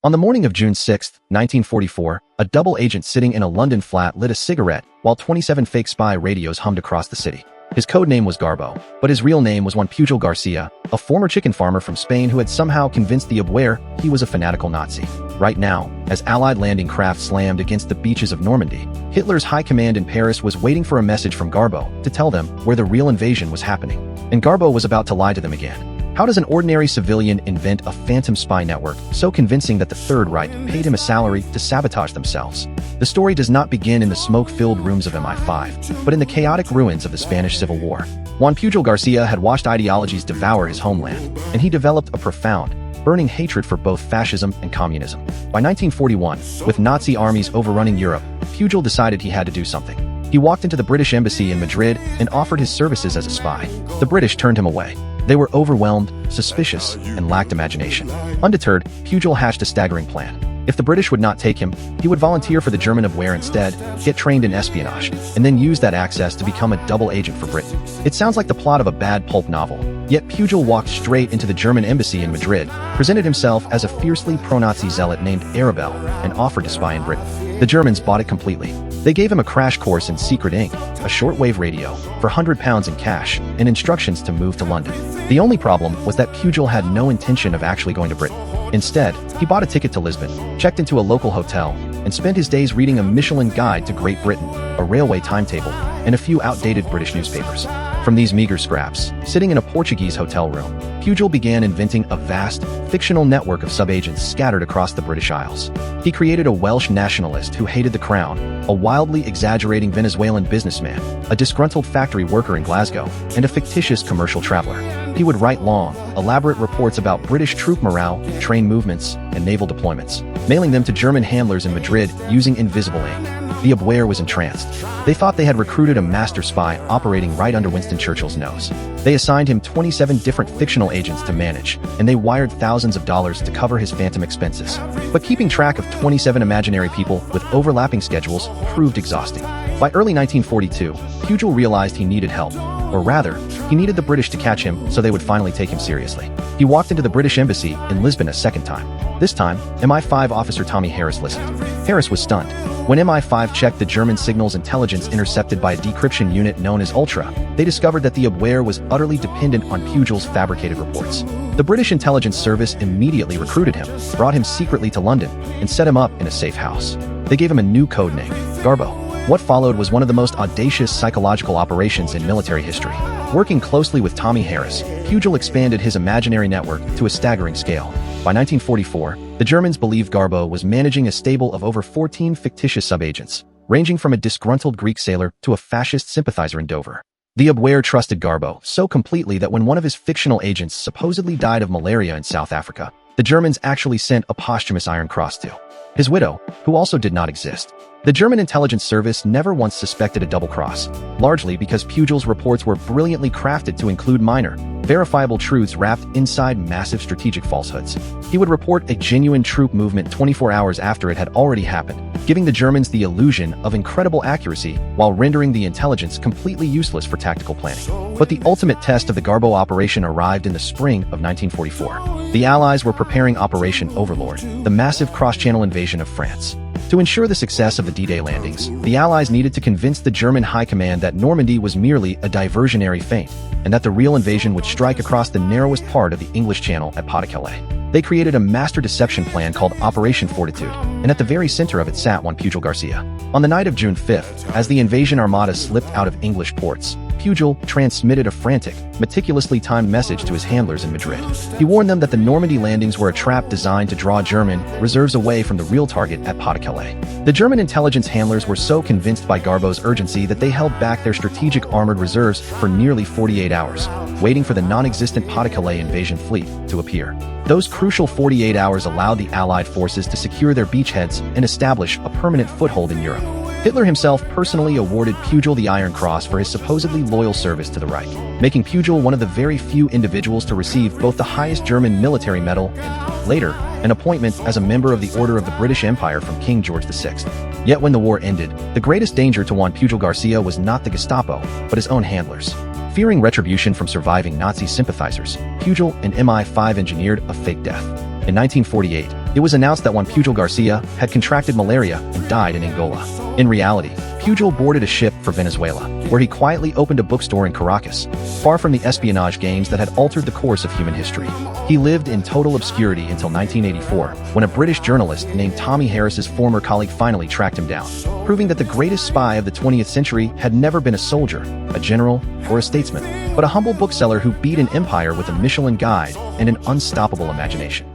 On the morning of June 6, 1944, a double agent sitting in a London flat lit a cigarette while 27 fake spy radios hummed across the city. His code name was Garbo, but his real name was Juan Pujol Garcia, a former chicken farmer from Spain who had somehow convinced the Abwehr he was a fanatical Nazi. Right now, as Allied landing craft slammed against the beaches of Normandy, Hitler's high command in Paris was waiting for a message from Garbo to tell them where the real invasion was happening. And Garbo was about to lie to them again. How does an ordinary civilian invent a phantom spy network so convincing that the Third Reich paid him a salary to sabotage themselves? The story does not begin in the smoke-filled rooms of MI5, but in the chaotic ruins of the Spanish Civil War. Juan Pujol Garcia had watched ideologies devour his homeland, and he developed a profound, burning hatred for both fascism and communism. By 1941, with Nazi armies overrunning Europe, Pujol decided he had to do something. He walked into the British Embassy in Madrid and offered his services as a spy. The British turned him away. They were overwhelmed, suspicious, and lacked imagination. Undeterred, Pujol hatched a staggering plan. If the British would not take him, he would volunteer for the German Abwehr instead, get trained in espionage, and then use that access to become a double agent for Britain. It sounds like the plot of a bad pulp novel, yet Pujol walked straight into the German embassy in Madrid, presented himself as a fiercely pro-Nazi zealot named Arabelle, and offered to spy in Britain. The Germans bought it completely. They gave him a crash course in secret ink, a shortwave radio, for £100 in cash, and instructions to move to London. The only problem was that Pujol had no intention of actually going to Britain. Instead, he bought a ticket to Lisbon, checked into a local hotel, and spent his days reading a Michelin guide to Great Britain, a railway timetable, and a few outdated British newspapers. From these meager scraps, sitting in a Portuguese hotel room, Pujol began inventing a vast, fictional network of subagents scattered across the British Isles. He created a Welsh nationalist who hated the crown, a wildly exaggerating Venezuelan businessman, a disgruntled factory worker in Glasgow, and a fictitious commercial traveler. He would write long, elaborate reports about British troop morale, train movements, and naval deployments, mailing them to German handlers in Madrid using invisible ink. The Abwehr was entranced. They thought they had recruited a master spy operating right under Winston Churchill's nose. They assigned him 27 different fictional agents to manage, and they wired thousands of dollars to cover his phantom expenses. But keeping track of 27 imaginary people with overlapping schedules proved exhausting. By early 1942, Pujol realized he needed help. Or rather, he needed the British to catch him so they would finally take him seriously. He walked into the British Embassy in Lisbon a second time. This time, MI5 officer Tommy Harris listened. Harris was stunned. When MI5 checked the German signals intelligence intercepted by a decryption unit known as Ultra, they discovered that the Abwehr was utterly dependent on Pujol's fabricated reports. The British intelligence service immediately recruited him, brought him secretly to London, and set him up in a safe house. They gave him a new code name, Garbo. What followed was one of the most audacious psychological operations in military history. Working closely with Tommy Harris, Pujol expanded his imaginary network to a staggering scale. By 1944, the Germans believed Garbo was managing a stable of over 14 fictitious subagents, ranging from a disgruntled Greek sailor to a fascist sympathizer in Dover. The Abwehr trusted Garbo so completely that when one of his fictional agents supposedly died of malaria in South Africa, the Germans actually sent a posthumous Iron Cross to his widow, who also did not exist. The German intelligence service never once suspected a double cross, largely because Pujol's reports were brilliantly crafted to include minor, verifiable truths wrapped inside massive strategic falsehoods. He would report a genuine troop movement 24 hours after it had already happened, giving the Germans the illusion of incredible accuracy while rendering the intelligence completely useless for tactical planning. But the ultimate test of the Garbo operation arrived in the spring of 1944. The Allies were preparing Operation Overlord, the massive cross-channel invasion of France. To ensure the success of the D-Day landings, the Allies needed to convince the German high command that Normandy was merely a diversionary feint, and that the real invasion would strike across the narrowest part of the English Channel at Pas-de-Calais. They created a master deception plan called Operation Fortitude, and at the very center of it sat Juan Pujol Garcia. On the night of June 5th, as the invasion armada slipped out of English ports, Pujol transmitted a frantic, meticulously timed message to his handlers in Madrid. He warned them that the Normandy landings were a trap designed to draw German reserves away from the real target at Pas-de-Calais. The German intelligence handlers were so convinced by Garbo's urgency that they held back their strategic armored reserves for nearly 48 hours, waiting for the non-existent Pas-de-Calais invasion fleet to appear. Those crucial 48 hours allowed the Allied forces to secure their beachheads and establish a permanent foothold in Europe. Hitler himself personally awarded Pujol the Iron Cross for his supposedly loyal service to the Reich, making Pujol one of the very few individuals to receive both the highest German military medal and, later, an appointment as a member of the Order of the British Empire from King George VI. Yet when the war ended, the greatest danger to Juan Pujol Garcia was not the Gestapo, but his own handlers. Fearing retribution from surviving Nazi sympathizers, Pujol and MI5 engineered a fake death. In 1948, It was announced that Juan Pujol Garcia had contracted malaria and died in Angola. In reality, Pujol boarded a ship for Venezuela, where he quietly opened a bookstore in Caracas, far from the espionage games that had altered the course of human history. He lived in total obscurity until 1984, when a British journalist named Tommy Harris's former colleague finally tracked him down, proving that the greatest spy of the 20th century had never been a soldier, a general, or a statesman, but a humble bookseller who beat an empire with a Michelin guide and an unstoppable imagination.